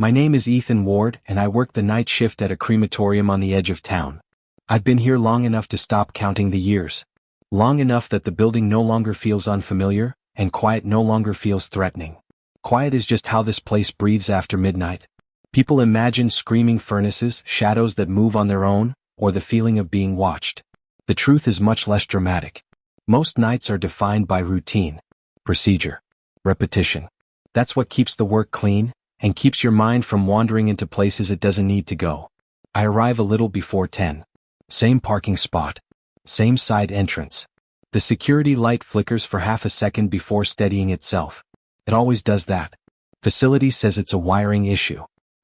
My name is Ethan Ward and I work the night shift at a crematorium on the edge of town. I've been here long enough to stop counting the years. Long enough that the building no longer feels unfamiliar, and quiet no longer feels threatening. Quiet is just how this place breathes after midnight. People imagine screaming furnaces, shadows that move on their own, or the feeling of being watched. The truth is much less dramatic. Most nights are defined by routine, procedure, repetition. That's what keeps the work clean, and keeps your mind from wandering into places it doesn't need to go. I arrive a little before 10. Same parking spot. Same side entrance. The security light flickers for half a second before steadying itself. It always does that. Facility says it's a wiring issue.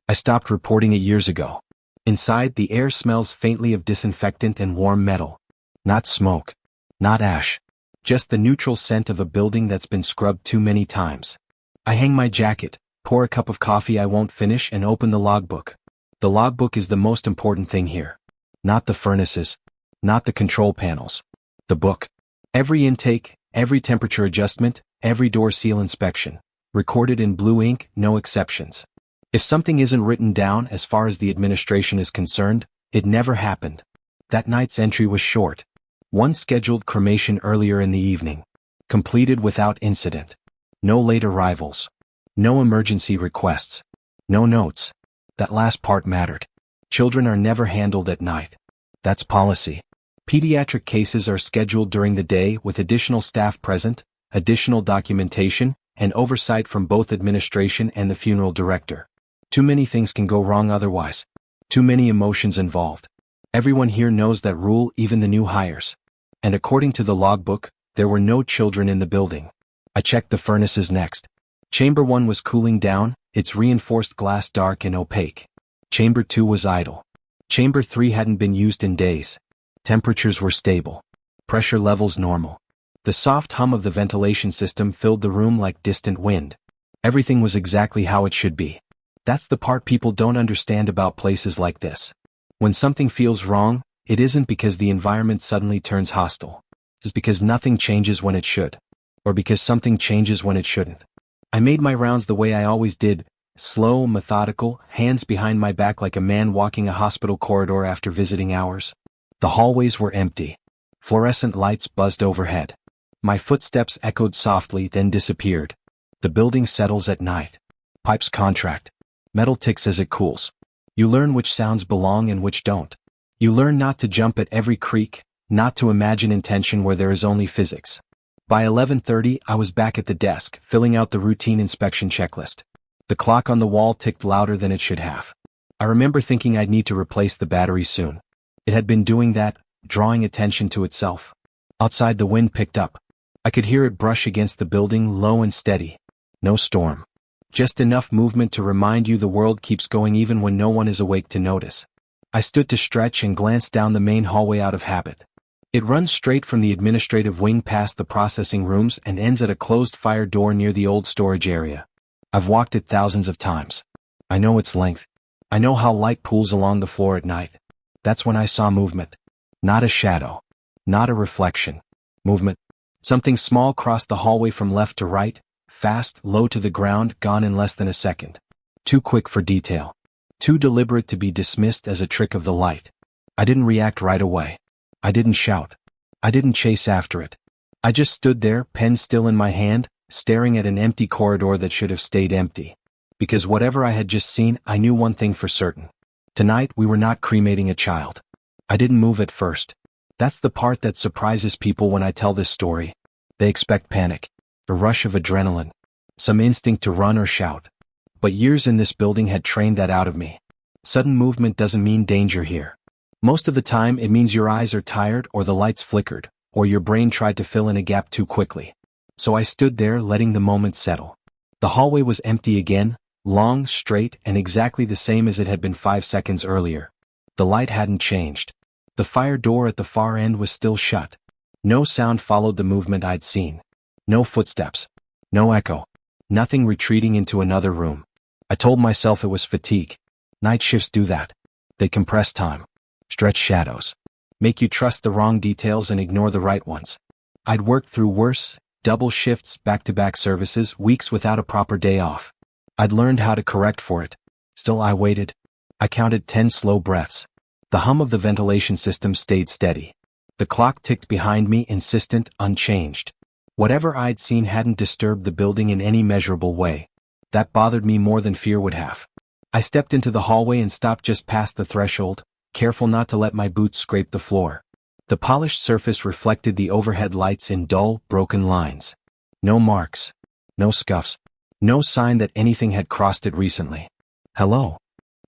I stopped reporting it years ago. Inside, the air smells faintly of disinfectant and warm metal. Not smoke. Not ash. Just the neutral scent of a building that's been scrubbed too many times. I hang my jacket, pour a cup of coffee I won't finish and open the logbook. The logbook is the most important thing here. Not the furnaces. Not the control panels. The book. Every intake, every temperature adjustment, every door seal inspection. Recorded in blue ink, no exceptions. If something isn't written down as far as the administration is concerned, it never happened. That night's entry was short. One scheduled cremation earlier in the evening. Completed without incident. No late arrivals. No emergency requests. No notes. That last part mattered. Children are never handled at night. That's policy. Pediatric cases are scheduled during the day with additional staff present, additional documentation, and oversight from both administration and the funeral director. Too many things can go wrong otherwise. Too many emotions involved. Everyone here knows that rule, even the new hires. And according to the logbook, there were no children in the building. I checked the furnaces next. Chamber 1 was cooling down, its reinforced glass dark and opaque. Chamber 2 was idle. Chamber 3 hadn't been used in days. Temperatures were stable. Pressure levels normal. The soft hum of the ventilation system filled the room like distant wind. Everything was exactly how it should be. That's the part people don't understand about places like this. When something feels wrong, it isn't because the environment suddenly turns hostile. It's because nothing changes when it should. Or because something changes when it shouldn't. I made my rounds the way I always did, slow, methodical, hands behind my back like a man walking a hospital corridor after visiting hours. The hallways were empty. Fluorescent lights buzzed overhead. My footsteps echoed softly, then disappeared. The building settles at night. Pipes contract. Metal ticks as it cools. You learn which sounds belong and which don't. You learn not to jump at every creak, not to imagine intention where there is only physics. By 11:30, I was back at the desk, filling out the routine inspection checklist. The clock on the wall ticked louder than it should have. I remember thinking I'd need to replace the battery soon. It had been doing that, drawing attention to itself. Outside, the wind picked up. I could hear it brush against the building, low and steady. No storm. Just enough movement to remind you the world keeps going even when no one is awake to notice. I stood to stretch and glanced down the main hallway out of habit. It runs straight from the administrative wing past the processing rooms and ends at a closed fire door near the old storage area. I've walked it thousands of times. I know its length. I know how light pools along the floor at night. That's when I saw movement. Not a shadow. Not a reflection. Movement. Something small crossed the hallway from left to right, fast, low to the ground, gone in less than a second. Too quick for detail. Too deliberate to be dismissed as a trick of the light. I didn't react right away. I didn't shout. I didn't chase after it. I just stood there, pen still in my hand, staring at an empty corridor that should have stayed empty. Because whatever I had just seen, I knew one thing for certain. Tonight we were not cremating a child. I didn't move at first. That's the part that surprises people when I tell this story. They expect panic, a rush of adrenaline, some instinct to run or shout. But years in this building had trained that out of me. Sudden movement doesn't mean danger here. Most of the time it means your eyes are tired or the lights flickered, or your brain tried to fill in a gap too quickly. So I stood there letting the moment settle. The hallway was empty again, long, straight, and exactly the same as it had been 5 seconds earlier. The light hadn't changed. The fire door at the far end was still shut. No sound followed the movement I'd seen. No footsteps. No echo. Nothing retreating into another room. I told myself it was fatigue. Night shifts do that. They compress time. Stretch shadows. Make you trust the wrong details and ignore the right ones. I'd worked through worse, double shifts, back-to-back services, weeks without a proper day off. I'd learned how to correct for it. Still I waited. I counted 10 slow breaths. The hum of the ventilation system stayed steady. The clock ticked behind me, insistent, unchanged. Whatever I'd seen hadn't disturbed the building in any measurable way. That bothered me more than fear would have. I stepped into the hallway and stopped just past the threshold, careful not to let my boots scrape the floor. The polished surface reflected the overhead lights in dull, broken lines. No marks. No scuffs. No sign that anything had crossed it recently. "Hello,"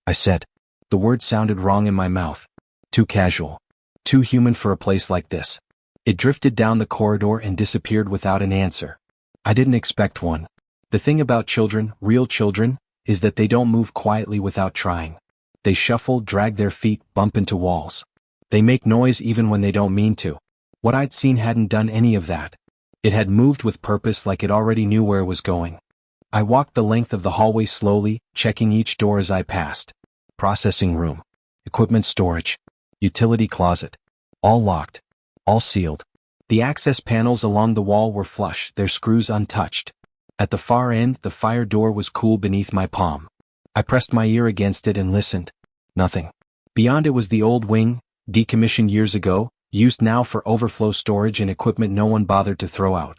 I said. The word sounded wrong in my mouth. Too casual. Too human for a place like this. It drifted down the corridor and disappeared without an answer. I didn't expect one. The thing about children, real children, is that they don't move quietly without trying. They shuffle, drag their feet, bump into walls. They make noise even when they don't mean to. What I'd seen hadn't done any of that. It had moved with purpose, like it already knew where it was going. I walked the length of the hallway slowly, checking each door as I passed. Processing room. Equipment storage. Utility closet. All locked. All sealed. The access panels along the wall were flush, their screws untouched. At the far end, the fire door was cool beneath my palm. I pressed my ear against it and listened. Nothing. Beyond it was the old wing, decommissioned years ago, used now for overflow storage and equipment no one bothered to throw out.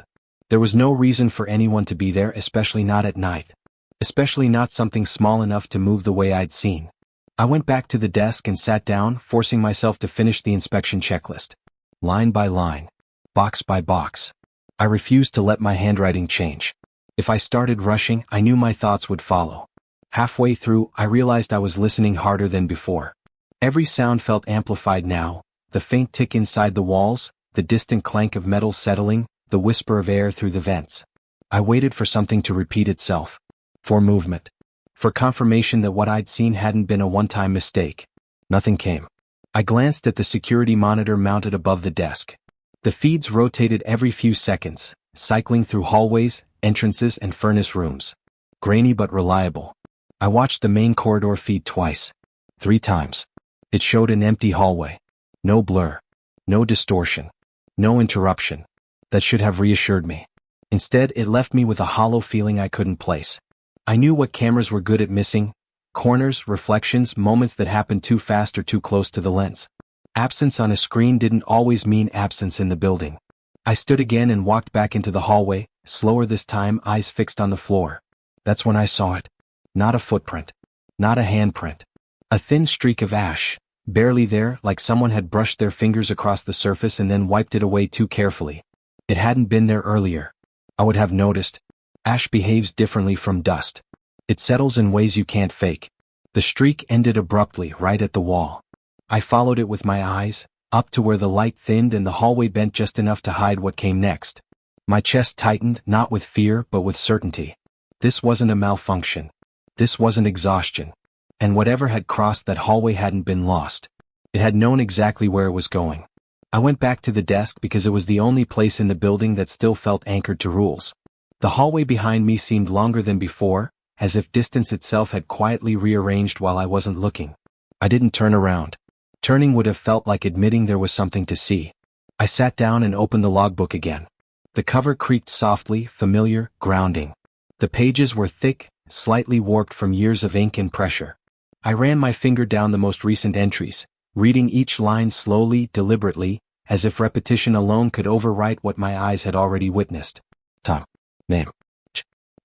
There was no reason for anyone to be there, especially not at night. Especially not something small enough to move the way I'd seen. I went back to the desk and sat down, forcing myself to finish the inspection checklist. Line by line. Box by box. I refused to let my handwriting change. If I started rushing, I knew my thoughts would follow. Halfway through, I realized I was listening harder than before. Every sound felt amplified now, the faint tick inside the walls, the distant clank of metal settling, the whisper of air through the vents. I waited for something to repeat itself. For movement. For confirmation that what I'd seen hadn't been a one-time mistake. Nothing came. I glanced at the security monitor mounted above the desk. The feeds rotated every few seconds, cycling through hallways, entrances, and furnace rooms. Grainy but reliable. I watched the main corridor feed twice. 3 times. It showed an empty hallway. No blur. No distortion. No interruption. That should have reassured me. Instead, it left me with a hollow feeling I couldn't place. I knew what cameras were good at missing. Corners, reflections, moments that happened too fast or too close to the lens. Absence on a screen didn't always mean absence in the building. I stood again and walked back into the hallway, slower this time, eyes fixed on the floor. That's when I saw it. Not a footprint. Not a handprint. A thin streak of ash, barely there, like someone had brushed their fingers across the surface and then wiped it away too carefully. It hadn't been there earlier. I would have noticed. Ash behaves differently from dust. It settles in ways you can't fake. The streak ended abruptly, right at the wall. I followed it with my eyes, up to where the light thinned and the hallway bent just enough to hide what came next. My chest tightened, not with fear, but with certainty. This wasn't a malfunction. This wasn't exhaustion. And whatever had crossed that hallway hadn't been lost. It had known exactly where it was going. I went back to the desk because it was the only place in the building that still felt anchored to rules. The hallway behind me seemed longer than before, as if distance itself had quietly rearranged while I wasn't looking. I didn't turn around. Turning would have felt like admitting there was something to see. I sat down and opened the logbook again. The cover creaked softly, familiar, grounding. The pages were thick, slightly warped from years of ink and pressure. I ran my finger down the most recent entries, reading each line slowly, deliberately, as if repetition alone could overwrite what my eyes had already witnessed. Time. Name.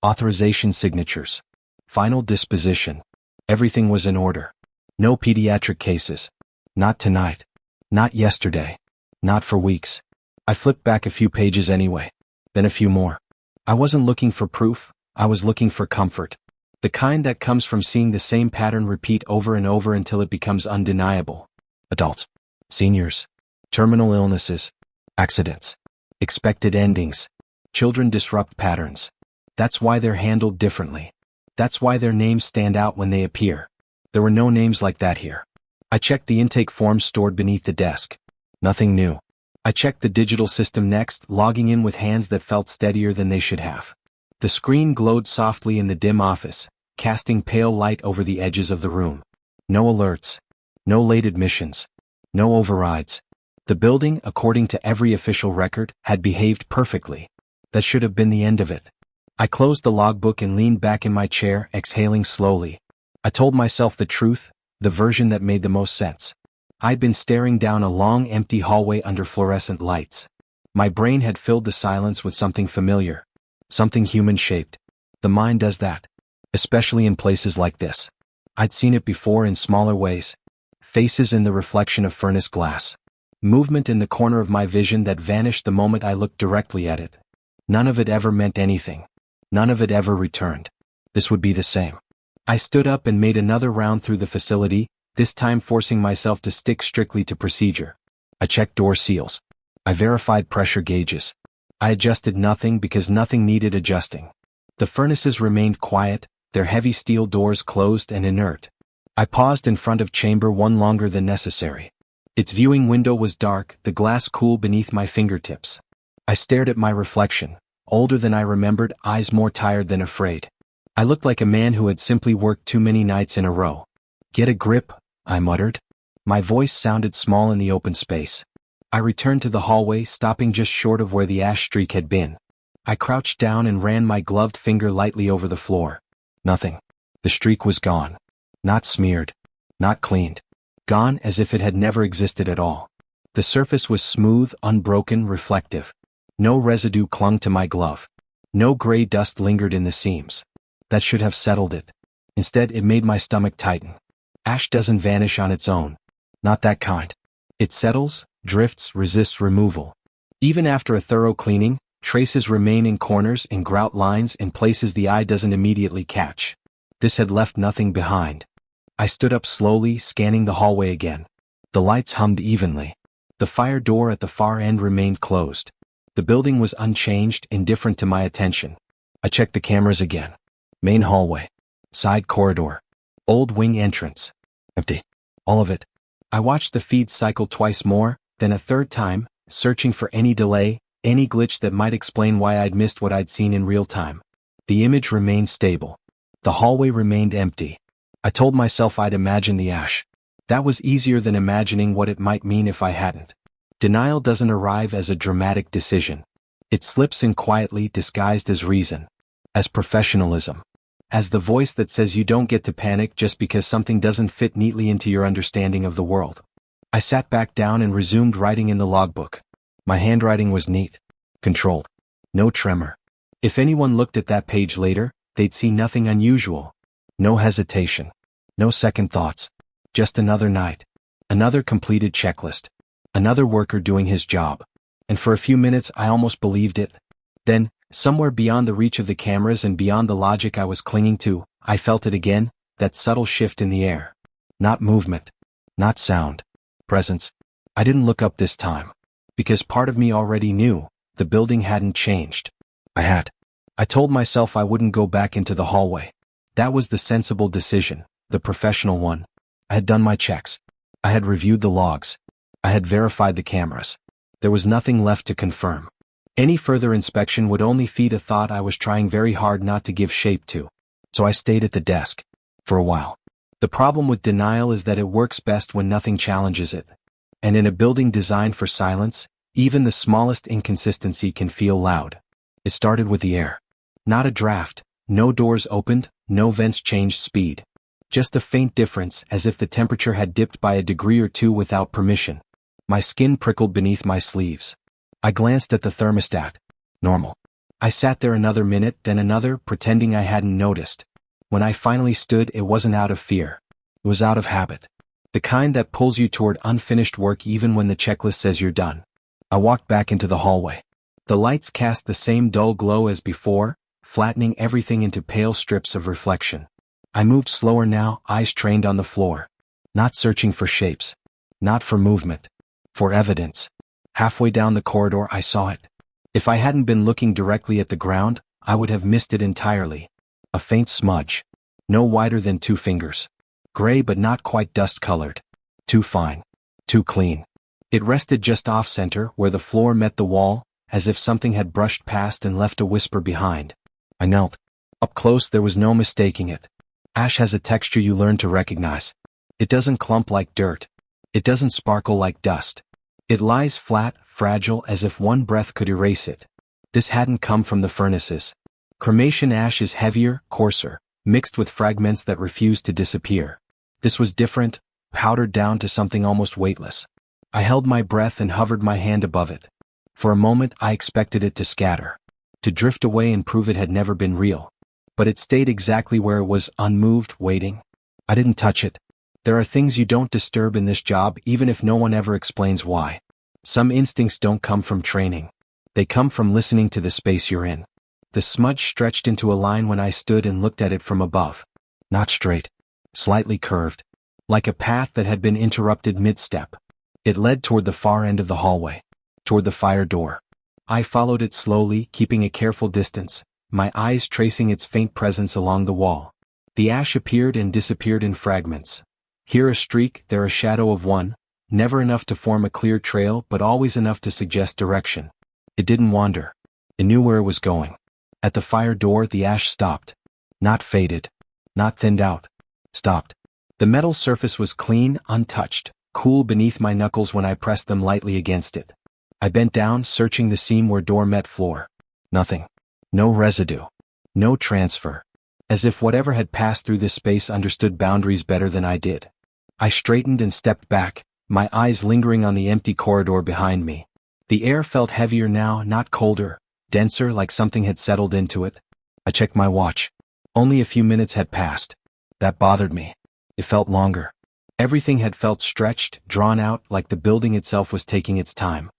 Authorization signatures. Final disposition. Everything was in order. No pediatric cases. Not tonight. Not yesterday. Not for weeks. I flipped back a few pages anyway. Then a few more. I wasn't looking for proof, I was looking for comfort. The kind that comes from seeing the same pattern repeat over and over until it becomes undeniable. Adults. Seniors. Terminal illnesses. Accidents. Expected endings. Children disrupt patterns. That's why they're handled differently. That's why their names stand out when they appear. There were no names like that here. I checked the intake forms stored beneath the desk. Nothing new. I checked the digital system next, logging in with hands that felt steadier than they should have. The screen glowed softly in the dim office, casting pale light over the edges of the room. No alerts. No late admissions. No overrides. The building, according to every official record, had behaved perfectly. That should have been the end of it. I closed the logbook and leaned back in my chair, exhaling slowly. I told myself the truth, the version that made the most sense. I'd been staring down a long empty hallway under fluorescent lights. My brain had filled the silence with something familiar. Something human-shaped. The mind does that. Especially in places like this. I'd seen it before in smaller ways. Faces in the reflection of furnace glass. Movement in the corner of my vision that vanished the moment I looked directly at it. None of it ever meant anything. None of it ever returned. This would be the same. I stood up and made another round through the facility, this time forcing myself to stick strictly to procedure. I checked door seals. I verified pressure gauges. I adjusted nothing because nothing needed adjusting. The furnaces remained quiet, their heavy steel doors closed and inert. I paused in front of chamber 1 longer than necessary. Its viewing window was dark, the glass cool beneath my fingertips. I stared at my reflection, older than I remembered, eyes more tired than afraid. I looked like a man who had simply worked too many nights in a row. "Get a grip," I muttered. My voice sounded small in the open space. I returned to the hallway, stopping just short of where the ash streak had been. I crouched down and ran my gloved finger lightly over the floor. Nothing. The streak was gone. Not smeared. Not cleaned. Gone as if it had never existed at all. The surface was smooth, unbroken, reflective. No residue clung to my glove. No gray dust lingered in the seams. That should have settled it. Instead, it made my stomach tighten. Ash doesn't vanish on its own. Not that kind. It settles, drifts, resists removal. Even after a thorough cleaning, traces remain in corners, in grout lines, in places the eye doesn't immediately catch. This had left nothing behind. I stood up slowly, scanning the hallway again. The lights hummed evenly. The fire door at the far end remained closed. The building was unchanged, indifferent to my attention. I checked the cameras again. Main hallway. Side corridor. Old wing entrance. Empty. All of it. I watched the feed cycle twice more, then a third time, searching for any delay, any glitch that might explain why I'd missed what I'd seen in real time. The image remained stable. The hallway remained empty. I told myself I'd imagine the ash. That was easier than imagining what it might mean if I hadn't. Denial doesn't arrive as a dramatic decision. It slips in quietly, disguised as reason. As professionalism. As the voice that says you don't get to panic just because something doesn't fit neatly into your understanding of the world. I sat back down and resumed writing in the logbook. My handwriting was neat. Controlled. No tremor. If anyone looked at that page later, they'd see nothing unusual. No hesitation. No second thoughts. Just another night. Another completed checklist. Another worker doing his job. And for a few minutes I almost believed it. Then, somewhere beyond the reach of the cameras and beyond the logic I was clinging to, I felt it again, that subtle shift in the air. Not movement. Not sound. Presence. I didn't look up this time. Because part of me already knew, the building hadn't changed. I told myself I wouldn't go back into the hallway. That was the sensible decision, the professional one. I had done my checks. I had reviewed the logs. I had verified the cameras. There was nothing left to confirm. Any further inspection would only feed a thought I was trying very hard not to give shape to. So I stayed at the desk. For a while. The problem with denial is that it works best when nothing challenges it. And in a building designed for silence, even the smallest inconsistency can feel loud. It started with the air. Not a draft, no doors opened, no vents changed speed. Just a faint difference, as if the temperature had dipped by a degree or two without permission. My skin prickled beneath my sleeves. I glanced at the thermostat. Normal. I sat there another minute, then another, pretending I hadn't noticed. When I finally stood, it wasn't out of fear. It was out of habit. The kind that pulls you toward unfinished work even when the checklist says you're done. I walked back into the hallway. The lights cast the same dull glow as before, flattening everything into pale strips of reflection. I moved slower now, eyes trained on the floor. Not searching for shapes. Not for movement. For evidence. Halfway down the corridor I saw it. If I hadn't been looking directly at the ground, I would have missed it entirely. A faint smudge. No wider than 2 fingers. Gray but not quite dust-colored. Too fine. Too clean. It rested just off-center, where the floor met the wall, as if something had brushed past and left a whisper behind. I knelt. Up close there was no mistaking it. Ash has a texture you learn to recognize. It doesn't clump like dirt. It doesn't sparkle like dust. It lies flat, fragile, as if one breath could erase it. This hadn't come from the furnaces. Cremation ash is heavier, coarser, mixed with fragments that refused to disappear. This was different, powdered down to something almost weightless. I held my breath and hovered my hand above it. For a moment I expected it to scatter, to drift away and prove it had never been real. But it stayed exactly where it was, unmoved, waiting. I didn't touch it. There are things you don't disturb in this job even if no one ever explains why. Some instincts don't come from training. They come from listening to the space you're in. The smudge stretched into a line when I stood and looked at it from above. Not straight. Slightly curved. Like a path that had been interrupted mid-step. It led toward the far end of the hallway. Toward the fire door. I followed it slowly, keeping a careful distance, my eyes tracing its faint presence along the wall. The ash appeared and disappeared in fragments. Here a streak, there a shadow of one, never enough to form a clear trail but always enough to suggest direction. It didn't wander. It knew where it was going. At the fire door the ash stopped. Not faded. Not thinned out. Stopped. The metal surface was clean, untouched, cool beneath my knuckles when I pressed them lightly against it. I bent down, searching the seam where door met floor. Nothing. No residue. No transfer. As if whatever had passed through this space understood boundaries better than I did. I straightened and stepped back, my eyes lingering on the empty corridor behind me. The air felt heavier now, not colder, denser, like something had settled into it. I checked my watch. Only a few minutes had passed. That bothered me. It felt longer. Everything had felt stretched, drawn out, like the building itself was taking its time.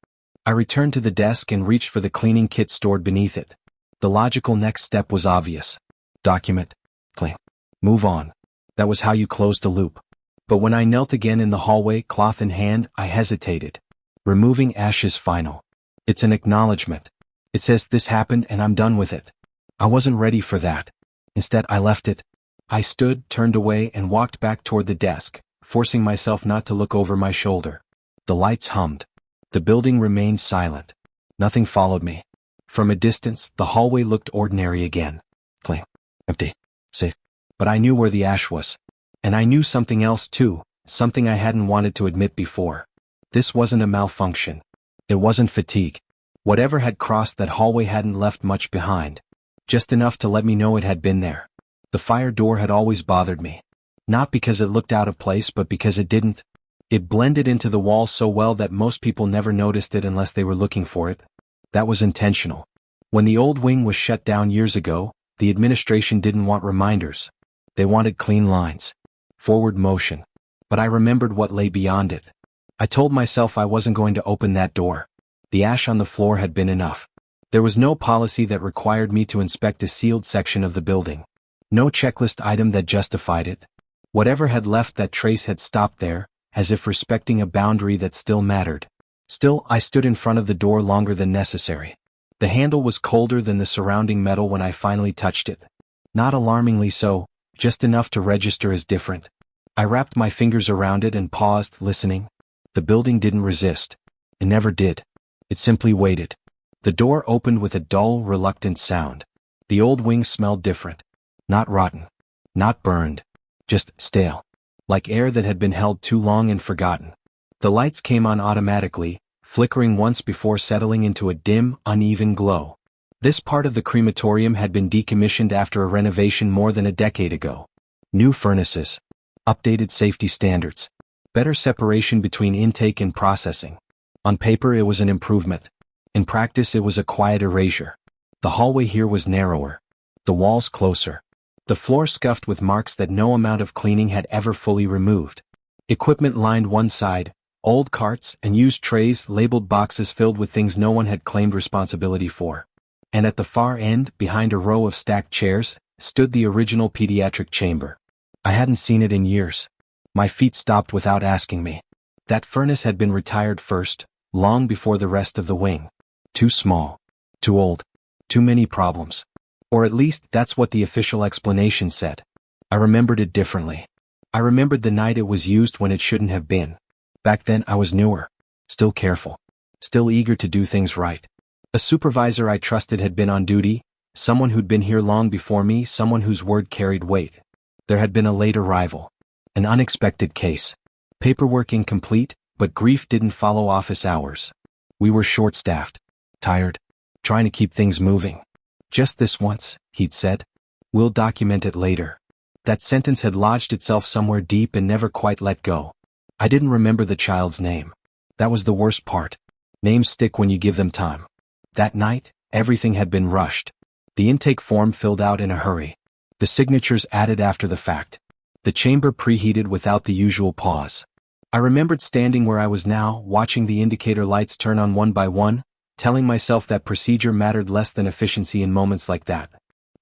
I returned to the desk and reached for the cleaning kit stored beneath it. The logical next step was obvious. Document. Clean. Move on. That was how you closed a loop. But when I knelt again in the hallway, cloth in hand, I hesitated. Removing ash is final. It's an acknowledgement. It says this happened and I'm done with it. I wasn't ready for that. Instead, I left it. I stood, turned away, and walked back toward the desk, forcing myself not to look over my shoulder. The lights hummed. The building remained silent. Nothing followed me. From a distance, the hallway looked ordinary again. Clean. Empty. Safe. But I knew where the ash was. And I knew something else too, something I hadn't wanted to admit before. This wasn't a malfunction. It wasn't fatigue. Whatever had crossed that hallway hadn't left much behind. Just enough to let me know it had been there. The fire door had always bothered me. Not because it looked out of place but because it didn't. It blended into the wall so well that most people never noticed it unless they were looking for it. That was intentional. When the old wing was shut down years ago, the administration didn't want reminders. They wanted clean lines. Forward motion. But I remembered what lay beyond it. I told myself I wasn't going to open that door. The ash on the floor had been enough. There was no policy that required me to inspect a sealed section of the building. No checklist item that justified it. Whatever had left that trace had stopped there, as if respecting a boundary that still mattered. Still, I stood in front of the door longer than necessary. The handle was colder than the surrounding metal when I finally touched it. Not alarmingly so, just enough to register as different. I wrapped my fingers around it and paused, listening. The building didn't resist. It never did. It simply waited. The door opened with a dull, reluctant sound. The old wing smelled different. Not rotten. Not burned. Just stale. Like air that had been held too long and forgotten. The lights came on automatically, flickering once before settling into a dim, uneven glow. This part of the crematorium had been decommissioned after a renovation more than a decade ago. New furnaces. Updated safety standards. Better separation between intake and processing. On paper it was an improvement. In practice it was a quiet erasure. The hallway here was narrower. The walls closer. The floor scuffed with marks that no amount of cleaning had ever fully removed. Equipment lined one side, old carts and used trays labeled boxes filled with things no one had claimed responsibility for. And at the far end, behind a row of stacked chairs, stood the original pediatric chamber. I hadn't seen it in years. My feet stopped without asking me. That furnace had been retired first, long before the rest of the wing. Too small. Too old. Too many problems. Or at least that's what the official explanation said. I remembered it differently. I remembered the night it was used when it shouldn't have been. Back then I was newer. Still careful. Still eager to do things right. A supervisor I trusted had been on duty, someone who'd been here long before me, someone whose word carried weight. There had been a late arrival. An unexpected case. Paperwork incomplete, but grief didn't follow office hours. We were short-staffed. Tired. Trying to keep things moving. Just this once, he'd said. We'll document it later. That sentence had lodged itself somewhere deep and never quite let go. I didn't remember the child's name. That was the worst part. Names stick when you give them time. That night, everything had been rushed. The intake form filled out in a hurry. The signatures added after the fact. The chamber preheated without the usual pause. I remembered standing where I was now, watching the indicator lights turn on one by one, telling myself that procedure mattered less than efficiency in moments like that.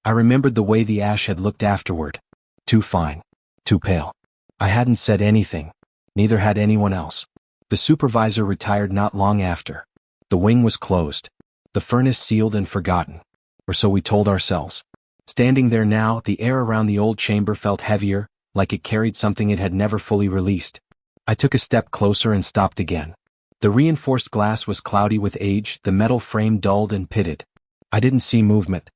I remembered the way the ash had looked afterward. Too fine. Too pale. I hadn't said anything. Neither had anyone else. The supervisor retired not long after. The wing was closed. The furnace sealed and forgotten. Or so we told ourselves. Standing there now, the air around the old chamber felt heavier, like it carried something it had never fully released. I took a step closer and stopped again. The reinforced glass was cloudy with age, the metal frame dulled and pitted. I didn't see movement.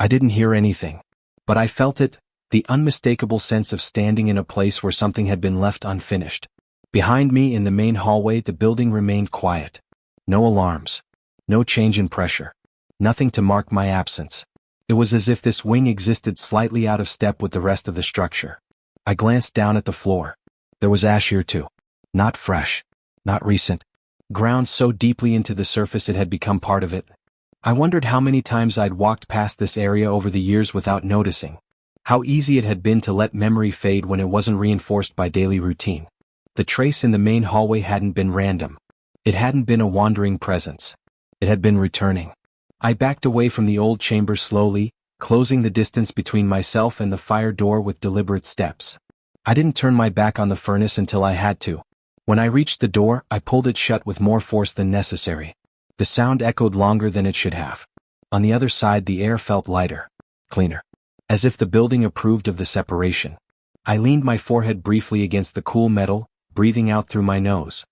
I didn't hear anything. But I felt it, the unmistakable sense of standing in a place where something had been left unfinished. Behind me in the main hallway, the building remained quiet. No alarms. No change in pressure. Nothing to mark my absence. It was as if this wing existed slightly out of step with the rest of the structure. I glanced down at the floor. There was ash here too. Not fresh. Not recent. Ground so deeply into the surface it had become part of it. I wondered how many times I'd walked past this area over the years without noticing. How easy it had been to let memory fade when it wasn't reinforced by daily routine. The trace in the main hallway hadn't been random. It hadn't been a wandering presence. It had been returning. I backed away from the old chamber slowly, closing the distance between myself and the fire door with deliberate steps. I didn't turn my back on the furnace until I had to. When I reached the door, I pulled it shut with more force than necessary. The sound echoed longer than it should have. On the other side, the air felt lighter, cleaner. As if the building approved of the separation. I leaned my forehead briefly against the cool metal, breathing out through my nose.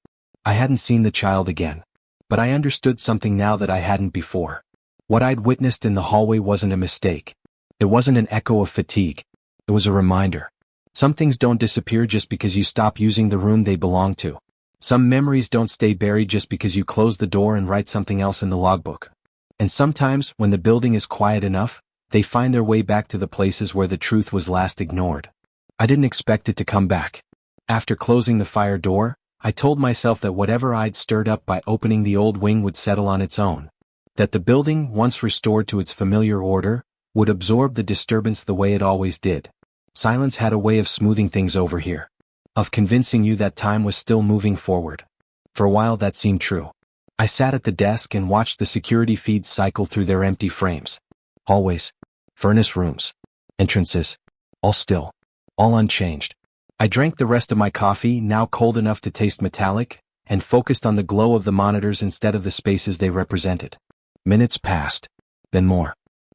I hadn't seen the child again. But I understood something now that I hadn't before. What I'd witnessed in the hallway wasn't a mistake. It wasn't an echo of fatigue. It was a reminder. Some things don't disappear just because you stop using the room they belong to. Some memories don't stay buried just because you close the door and write something else in the logbook. And sometimes, when the building is quiet enough, they find their way back to the places where the truth was last ignored. I didn't expect it to come back. After closing the fire door, I told myself that whatever I'd stirred up by opening the old wing would settle on its own. That the building, once restored to its familiar order, would absorb the disturbance the way it always did. Silence had a way of smoothing things over here. Of convincing you that time was still moving forward. For a while that seemed true. I sat at the desk and watched the security feeds cycle through their empty frames. Hallways. Furnace rooms. Entrances. All still. All unchanged. I drank the rest of my coffee, now cold enough to taste metallic, and focused on the glow of the monitors instead of the spaces they represented. Minutes passed. Then more.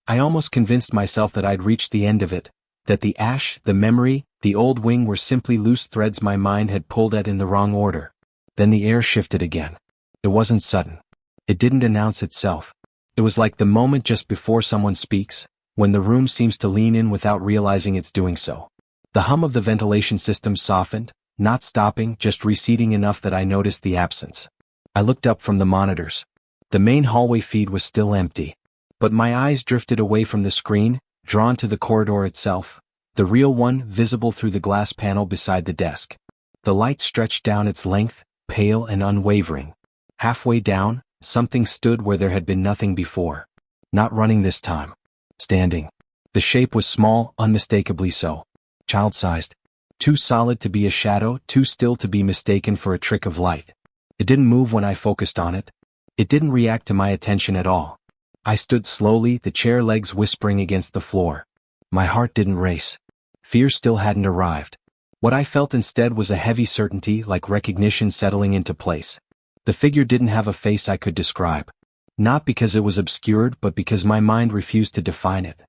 I almost convinced myself that I'd reached the end of it, that the ash, the memory, the old wing were simply loose threads my mind had pulled at in the wrong order. Then the air shifted again. It wasn't sudden. It didn't announce itself. It was like the moment just before someone speaks, when the room seems to lean in without realizing it's doing so. The hum of the ventilation system softened, not stopping, just receding enough that I noticed the absence. I looked up from the monitors. The main hallway feed was still empty. But my eyes drifted away from the screen, drawn to the corridor itself, the real one visible through the glass panel beside the desk. The light stretched down its length, pale and unwavering. Halfway down, something stood where there had been nothing before. Not running this time. Standing. The shape was small, unmistakably so. Child-sized. Too solid to be a shadow, too still to be mistaken for a trick of light. It didn't move when I focused on it. It didn't react to my attention at all. I stood slowly, the chair legs whispering against the floor. My heart didn't race. Fear still hadn't arrived. What I felt instead was a heavy certainty, like recognition settling into place. The figure didn't have a face I could describe. Not because it was obscured, but because my mind refused to define it.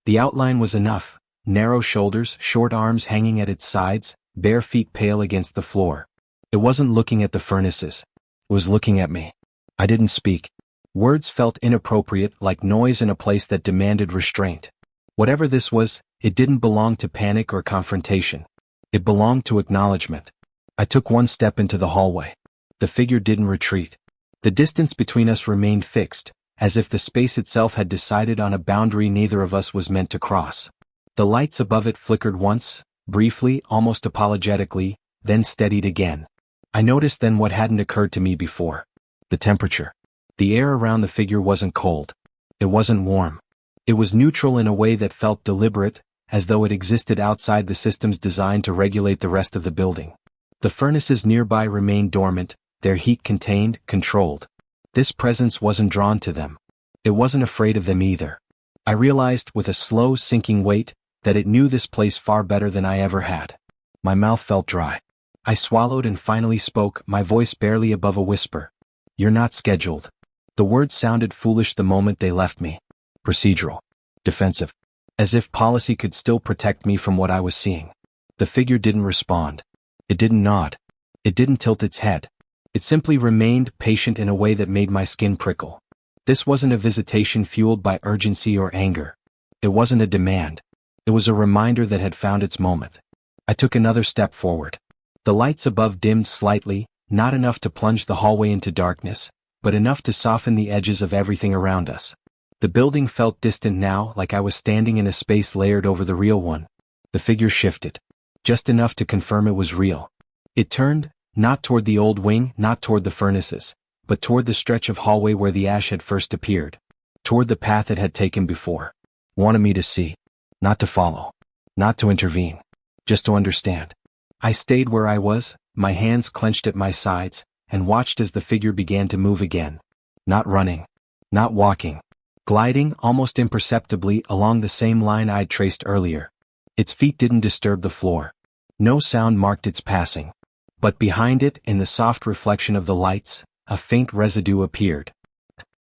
The outline was enough. Narrow shoulders, short arms hanging at its sides, bare feet pale against the floor. It wasn't looking at the furnaces. It was looking at me. I didn't speak. Words felt inappropriate, like noise in a place that demanded restraint. Whatever this was, it didn't belong to panic or confrontation. It belonged to acknowledgement. I took one step into the hallway. The figure didn't retreat. The distance between us remained fixed, as if the space itself had decided on a boundary neither of us was meant to cross. The lights above it flickered once, briefly, almost apologetically, then steadied again. I noticed then what hadn't occurred to me before. The temperature. The air around the figure wasn't cold. It wasn't warm. It was neutral in a way that felt deliberate, as though it existed outside the systems designed to regulate the rest of the building. The furnaces nearby remained dormant, their heat contained, controlled. This presence wasn't drawn to them. It wasn't afraid of them either. I realized, with a slow, sinking weight, that it knew this place far better than I ever had. My mouth felt dry. I swallowed and finally spoke, my voice barely above a whisper. "You're not scheduled." The words sounded foolish the moment they left me. Procedural. Defensive. As if policy could still protect me from what I was seeing. The figure didn't respond. It didn't nod. It didn't tilt its head. It simply remained patient in a way that made my skin prickle. This wasn't a visitation fueled by urgency or anger. It wasn't a demand. It was a reminder that had found its moment. I took another step forward. The lights above dimmed slightly, not enough to plunge the hallway into darkness, but enough to soften the edges of everything around us. The building felt distant now, like I was standing in a space layered over the real one. The figure shifted. Just enough to confirm it was real. It turned, not toward the old wing, not toward the furnaces, but toward the stretch of hallway where the ash had first appeared. Toward the path it had taken before. Wanted me to see. Not to follow. Not to intervene. Just to understand. I stayed where I was, my hands clenched at my sides, and watched as the figure began to move again. Not running. Not walking. Gliding, almost imperceptibly, along the same line I'd traced earlier. Its feet didn't disturb the floor. No sound marked its passing. But behind it, in the soft reflection of the lights, a faint residue appeared.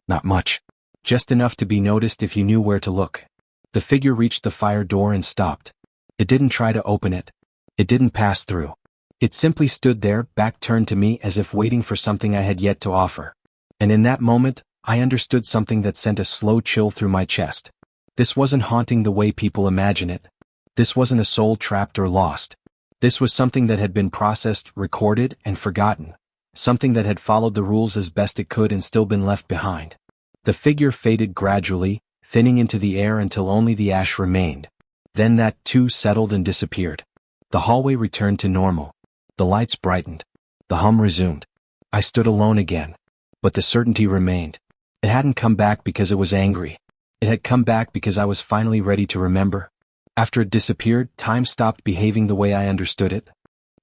Not much. Just enough to be noticed if you knew where to look. The figure reached the fire door and stopped. It didn't try to open it. It didn't pass through. It simply stood there, back turned to me as if waiting for something I had yet to offer. And in that moment, I understood something that sent a slow chill through my chest. This wasn't haunting the way people imagine it. This wasn't a soul trapped or lost. This was something that had been processed, recorded, and forgotten. Something that had followed the rules as best it could and still been left behind. The figure faded gradually, thinning into the air until only the ash remained. Then that too settled and disappeared. The hallway returned to normal. The lights brightened. The hum resumed. I stood alone again. But the certainty remained. It hadn't come back because it was angry. It had come back because I was finally ready to remember. After it disappeared, time stopped behaving the way I understood it.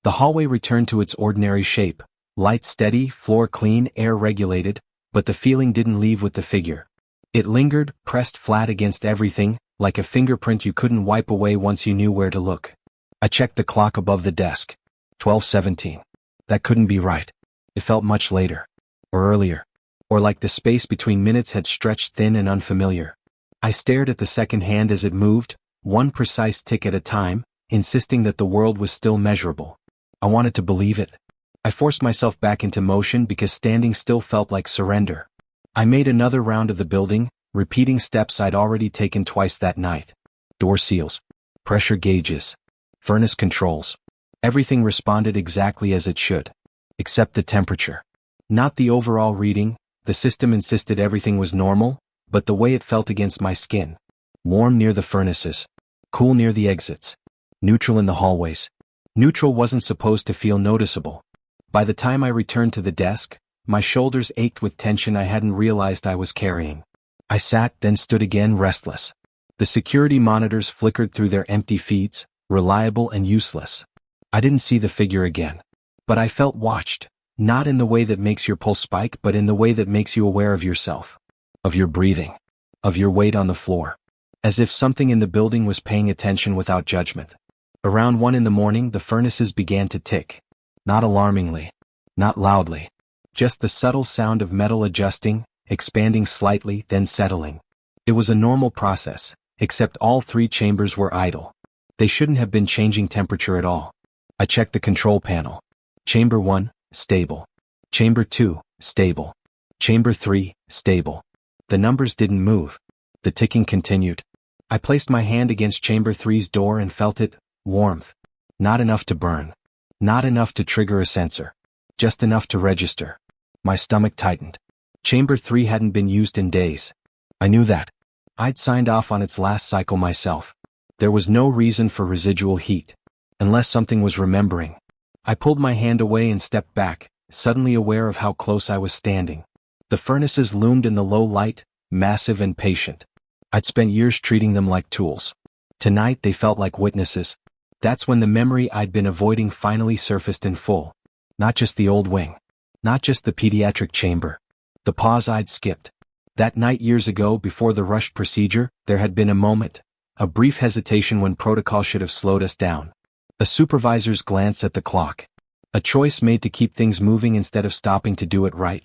The hallway returned to its ordinary shape. Light steady, floor clean, air regulated, but the feeling didn't leave with the figure. It lingered, pressed flat against everything, like a fingerprint you couldn't wipe away once you knew where to look. I checked the clock above the desk. 12:17. That couldn't be right. It felt much later. Or earlier. Or like the space between minutes had stretched thin and unfamiliar. I stared at the second hand as it moved, one precise tick at a time, insisting that the world was still measurable. I wanted to believe it. I forced myself back into motion because standing still felt like surrender. I made another round of the building, repeating steps I'd already taken twice that night. Door seals. Pressure gauges. Furnace controls. Everything responded exactly as it should. Except the temperature. Not the overall reading, the system insisted everything was normal, but the way it felt against my skin. Warm near the furnaces. Cool near the exits. Neutral in the hallways. Neutral wasn't supposed to feel noticeable. By the time I returned to the desk, my shoulders ached with tension I hadn't realized I was carrying. I sat, then stood again, restless. The security monitors flickered through their empty feeds, reliable and useless. I didn't see the figure again. But I felt watched, not in the way that makes your pulse spike, but in the way that makes you aware of yourself. Of your breathing. Of your weight on the floor. As if something in the building was paying attention without judgment. Around 1 in the morning, the furnaces began to tick. Not alarmingly. Not loudly. Just the subtle sound of metal adjusting, expanding slightly, then settling. It was a normal process, except all 3 chambers were idle. They shouldn't have been changing temperature at all. I checked the control panel. Chamber 1, stable. Chamber 2, stable. Chamber 3, stable. The numbers didn't move. The ticking continued. I placed my hand against Chamber 3's door and felt it, warmth. Not enough to burn. Not enough to trigger a sensor. Just enough to register. My stomach tightened. Chamber 3 hadn't been used in days. I knew that. I'd signed off on its last cycle myself. There was no reason for residual heat. Unless something was remembering. I pulled my hand away and stepped back, suddenly aware of how close I was standing. The furnaces loomed in the low light, massive and patient. I'd spent years treating them like tools. Tonight they felt like witnesses. That's when the memory I'd been avoiding finally surfaced in full. Not just the old wing. Not just the pediatric chamber. The pause I'd skipped. That night years ago before the rushed procedure, there had been a moment. A brief hesitation when protocol should have slowed us down. A supervisor's glance at the clock. A choice made to keep things moving instead of stopping to do it right.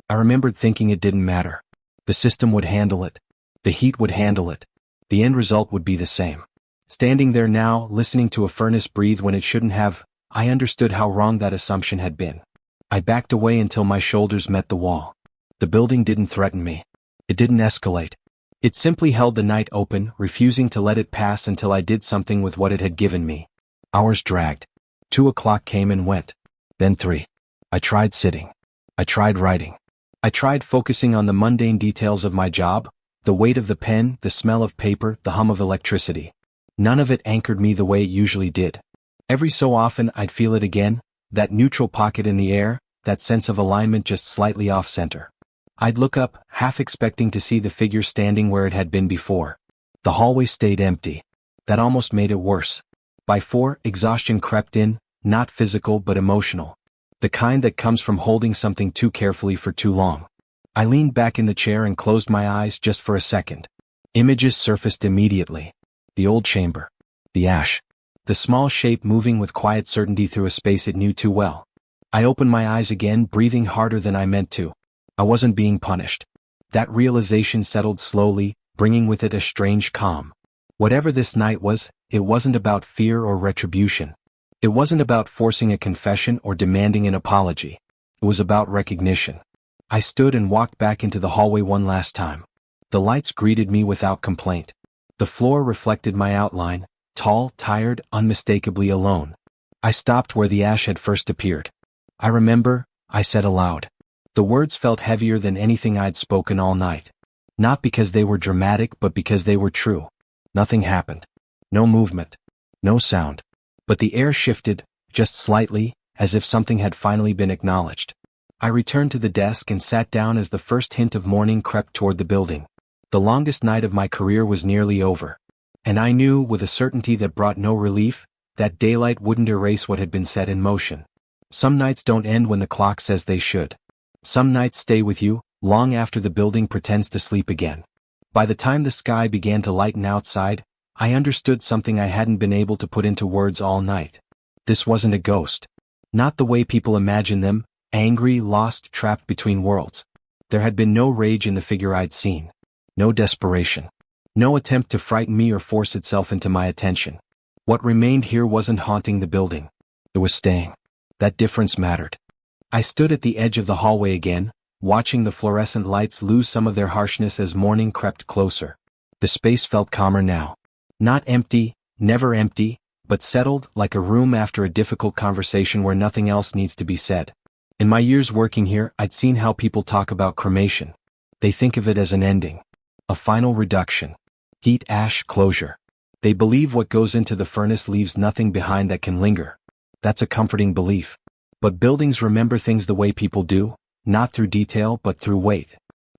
I remembered thinking it didn't matter. The system would handle it. The heat would handle it. The end result would be the same. Standing there now, listening to a furnace breathe when it shouldn't have, I understood how wrong that assumption had been. I backed away until my shoulders met the wall. The building didn't threaten me. It didn't escalate. It simply held the night open, refusing to let it pass until I did something with what it had given me. Hours dragged. 2 o'clock came and went. Then 3. I tried sitting. I tried writing. I tried focusing on the mundane details of my job, the weight of the pen, the smell of paper, the hum of electricity. None of it anchored me the way it usually did. Every so often I'd feel it again, that neutral pocket in the air, that sense of alignment just slightly off-center. I'd look up, half expecting to see the figure standing where it had been before. The hallway stayed empty. That almost made it worse. By 4, exhaustion crept in, not physical but emotional. The kind that comes from holding something too carefully for too long. I leaned back in the chair and closed my eyes just for a second. Images surfaced immediately. The old chamber. The ash. The small shape moving with quiet certainty through a space it knew too well. I opened my eyes again, breathing harder than I meant to. I wasn't being punished. That realization settled slowly, bringing with it a strange calm. Whatever this night was, it wasn't about fear or retribution. It wasn't about forcing a confession or demanding an apology. It was about recognition. I stood and walked back into the hallway one last time. The lights greeted me without complaint. The floor reflected my outline, tall, tired, unmistakably alone. I stopped where the ash had first appeared. I remember, I said aloud. The words felt heavier than anything I'd spoken all night. Not because they were dramatic but because they were true. Nothing happened. No movement. No sound. But the air shifted, just slightly, as if something had finally been acknowledged. I returned to the desk and sat down as the first hint of morning crept toward the building. The longest night of my career was nearly over. And I knew, with a certainty that brought no relief, that daylight wouldn't erase what had been set in motion. Some nights don't end when the clock says they should. Some nights stay with you, long after the building pretends to sleep again. By the time the sky began to lighten outside, I understood something I hadn't been able to put into words all night. This wasn't a ghost. Not the way people imagine them, angry, lost, trapped between worlds. There had been no rage in the figure I'd seen. No desperation. No attempt to frighten me or force itself into my attention. What remained here wasn't haunting the building. It was staying. That difference mattered. I stood at the edge of the hallway again, watching the fluorescent lights lose some of their harshness as morning crept closer. The space felt calmer now. Not empty, never empty, but settled, like a room after a difficult conversation where nothing else needs to be said. In my years working here, I'd seen how people talk about cremation. They think of it as an ending. A final reduction. Heat, ash, closure. They believe what goes into the furnace leaves nothing behind that can linger. That's a comforting belief. But buildings remember things the way people do, not through detail but through weight.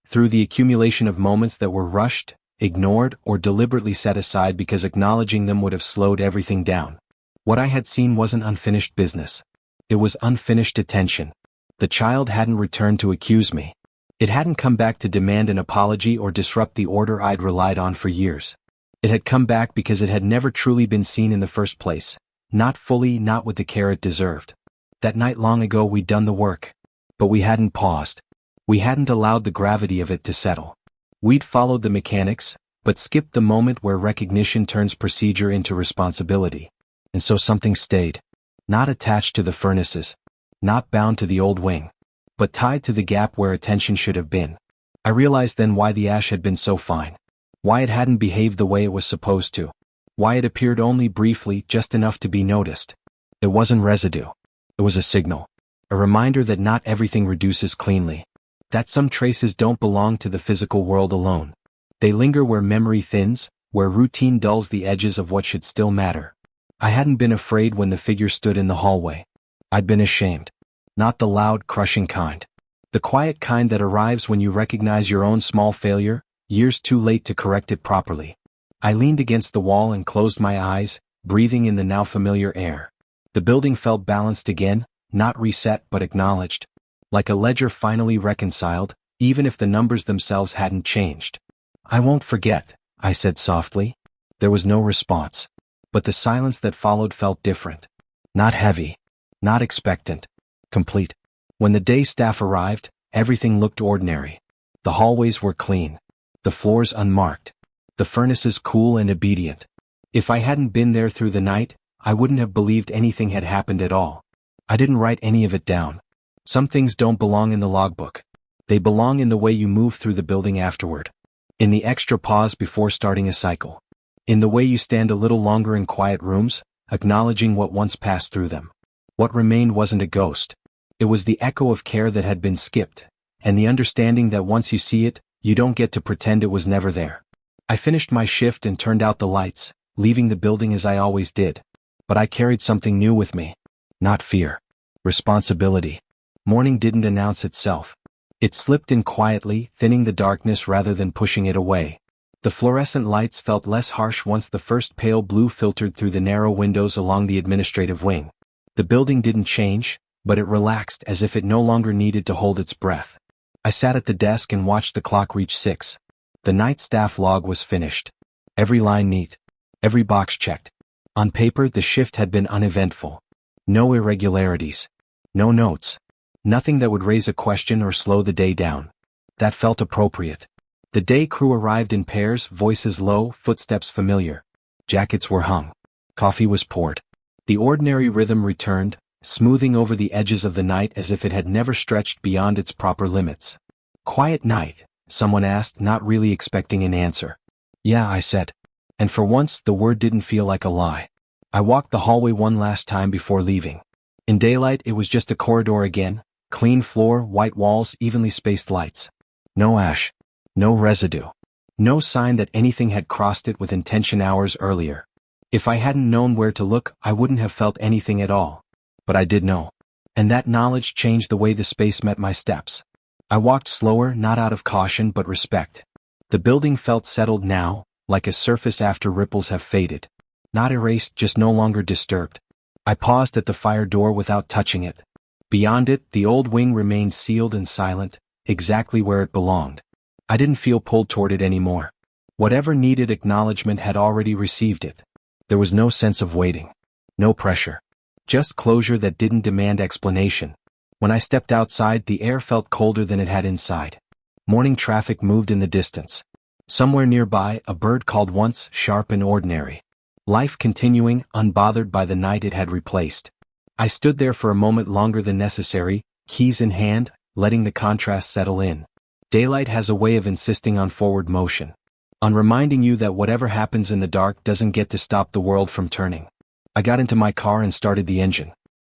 Through the accumulation of moments that were rushed, ignored, or deliberately set aside because acknowledging them would have slowed everything down. What I had seen wasn't unfinished business. It was unfinished attention. The child hadn't returned to accuse me. It hadn't come back to demand an apology or disrupt the order I'd relied on for years. It had come back because it had never truly been seen in the first place. Not fully, not with the care it deserved. That night long ago we'd done the work. But we hadn't paused. We hadn't allowed the gravity of it to settle. We'd followed the mechanics, but skipped the moment where recognition turns procedure into responsibility. And so something stayed. Not attached to the furnaces. Not bound to the old wing. But tied to the gap where attention should have been. I realized then why the ash had been so fine. Why it hadn't behaved the way it was supposed to. Why it appeared only briefly, just enough to be noticed. It wasn't residue. It was a signal. A reminder that not everything reduces cleanly. That some traces don't belong to the physical world alone. They linger where memory thins, where routine dulls the edges of what should still matter. I hadn't been afraid when the figure stood in the hallway. I'd been ashamed. Not the loud, crushing kind. The quiet kind that arrives when you recognize your own small failure, years too late to correct it properly. I leaned against the wall and closed my eyes, breathing in the now familiar air. The building felt balanced again, not reset but acknowledged. Like a ledger finally reconciled, even if the numbers themselves hadn't changed. "I won't forget," I said softly. There was no response. But the silence that followed felt different. Not heavy. Not expectant. Complete. When the day staff arrived, everything looked ordinary. The hallways were clean. The floors unmarked. The furnaces cool and obedient. If I hadn't been there through the night, I wouldn't have believed anything had happened at all. I didn't write any of it down. Some things don't belong in the logbook. They belong in the way you move through the building afterward. In the extra pause before starting a cycle. In the way you stand a little longer in quiet rooms, acknowledging what once passed through them. What remained wasn't a ghost. It was the echo of care that had been skipped, and the understanding that once you see it, you don't get to pretend it was never there. I finished my shift and turned out the lights, leaving the building as I always did. But I carried something new with me. Not fear. Responsibility. Morning didn't announce itself. It slipped in quietly, thinning the darkness rather than pushing it away. The fluorescent lights felt less harsh once the first pale blue filtered through the narrow windows along the administrative wing. The building didn't change, but it relaxed as if it no longer needed to hold its breath. I sat at the desk and watched the clock reach 6. The night staff log was finished. Every line neat. Every box checked. On paper, the shift had been uneventful. No irregularities. No notes. Nothing that would raise a question or slow the day down. That felt appropriate. The day crew arrived in pairs, voices low, footsteps familiar. Jackets were hung. Coffee was poured. The ordinary rhythm returned, smoothing over the edges of the night as if it had never stretched beyond its proper limits. "Quiet night?" someone asked, not really expecting an answer. "Yeah," I said. And for once, the word didn't feel like a lie. I walked the hallway one last time before leaving. In daylight, it was just a corridor again, clean floor, white walls, evenly spaced lights. No ash. No residue. No sign that anything had crossed it with intention hours earlier. If I hadn't known where to look, I wouldn't have felt anything at all. But I did know. And that knowledge changed the way the space met my steps. I walked slower, not out of caution but respect. The building felt settled now, like a surface after ripples have faded. Not erased, just no longer disturbed. I paused at the fire door without touching it. Beyond it, the old wing remained sealed and silent, exactly where it belonged. I didn't feel pulled toward it anymore. Whatever needed acknowledgement had already received it. There was no sense of waiting. No pressure. Just closure that didn't demand explanation. When I stepped outside, the air felt colder than it had inside. Morning traffic moved in the distance. Somewhere nearby, a bird called once, sharp and ordinary. Life continuing, unbothered by the night it had replaced. I stood there for a moment longer than necessary, keys in hand, letting the contrast settle in. Daylight has a way of insisting on forward motion. On reminding you that whatever happens in the dark doesn't get to stop the world from turning. I got into my car and started the engine.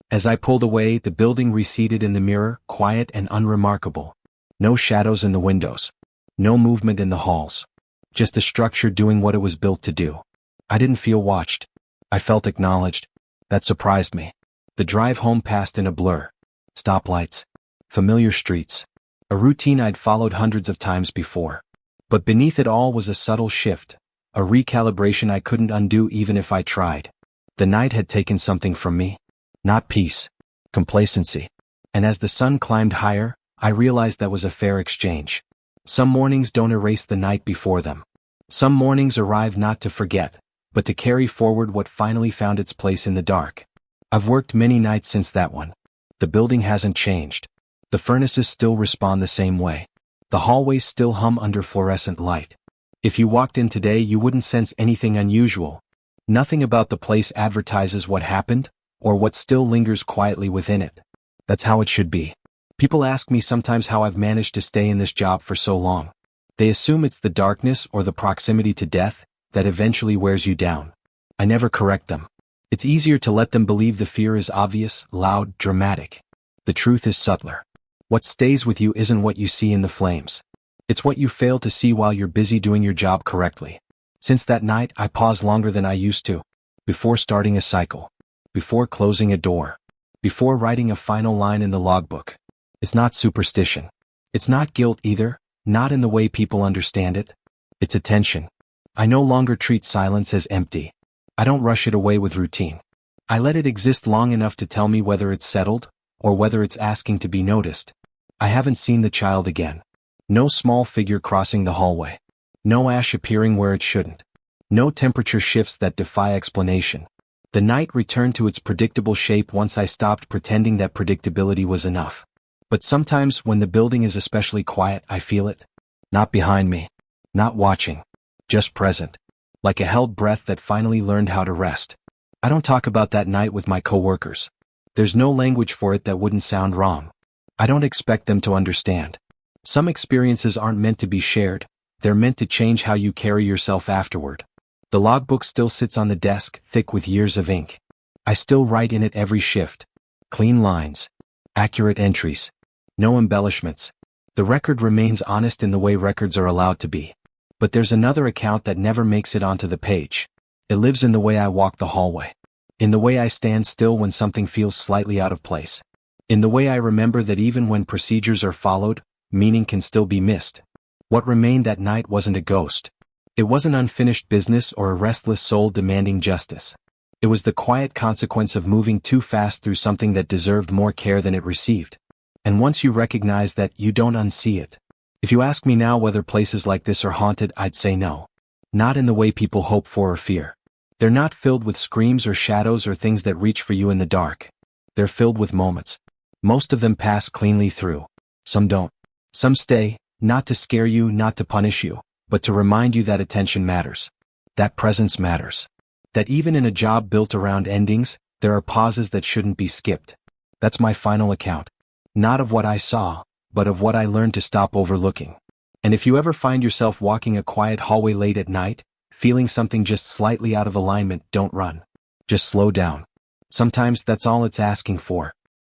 As I pulled away, the building receded in the mirror, quiet and unremarkable. No shadows in the windows. No movement in the halls. Just a structure doing what it was built to do. I didn't feel watched. I felt acknowledged. That surprised me. The drive home passed in a blur. Stoplights. Familiar streets. A routine I'd followed hundreds of times before. But beneath it all was a subtle shift. A recalibration I couldn't undo even if I tried. The night had taken something from me. Not peace. Complacency. And as the sun climbed higher, I realized that was a fair exchange. Some mornings don't erase the night before them. Some mornings arrive not to forget, but to carry forward what finally found its place in the dark. I've worked many nights since that one. The building hasn't changed. The furnaces still respond the same way. The hallways still hum under fluorescent light. If you walked in today, you wouldn't sense anything unusual. Nothing about the place advertises what happened, or what still lingers quietly within it. That's how it should be. People ask me sometimes how I've managed to stay in this job for so long. They assume it's the darkness or the proximity to death that eventually wears you down. I never correct them. It's easier to let them believe the fear is obvious, loud, dramatic. The truth is subtler. What stays with you isn't what you see in the flames. It's what you fail to see while you're busy doing your job correctly. Since that night, I pause longer than I used to. Before starting a cycle. Before closing a door. Before writing a final line in the logbook. It's not superstition. It's not guilt either, not in the way people understand it. It's attention. I no longer treat silence as empty. I don't rush it away with routine. I let it exist long enough to tell me whether it's settled, or whether it's asking to be noticed. I haven't seen the child again. No small figure crossing the hallway. No ash appearing where it shouldn't. No temperature shifts that defy explanation. The night returned to its predictable shape once I stopped pretending that predictability was enough. But sometimes when the building is especially quiet, I feel it. Not behind me. Not watching. Just present. Like a held breath that finally learned how to rest. I don't talk about that night with my coworkers. There's no language for it that wouldn't sound wrong. I don't expect them to understand. Some experiences aren't meant to be shared. They're meant to change how you carry yourself afterward. The logbook still sits on the desk, thick with years of ink. I still write in it every shift. Clean lines. Accurate entries. No embellishments. The record remains honest in the way records are allowed to be. But there's another account that never makes it onto the page. It lives in the way I walk the hallway. In the way I stand still when something feels slightly out of place. In the way I remember that even when procedures are followed, meaning can still be missed. What remained that night wasn't a ghost. It wasn't unfinished business or a restless soul demanding justice. It was the quiet consequence of moving too fast through something that deserved more care than it received. And once you recognize that, you don't unsee it. If you ask me now whether places like this are haunted, I'd say no. Not in the way people hope for or fear. They're not filled with screams or shadows or things that reach for you in the dark. They're filled with moments. Most of them pass cleanly through. Some don't. Some stay, not to scare you, not to punish you, but to remind you that attention matters. That presence matters. That even in a job built around endings, there are pauses that shouldn't be skipped. That's my final account. Not of what I saw, but of what I learned to stop overlooking. And if you ever find yourself walking a quiet hallway late at night, feeling something just slightly out of alignment, don't run. Just slow down. Sometimes that's all it's asking for.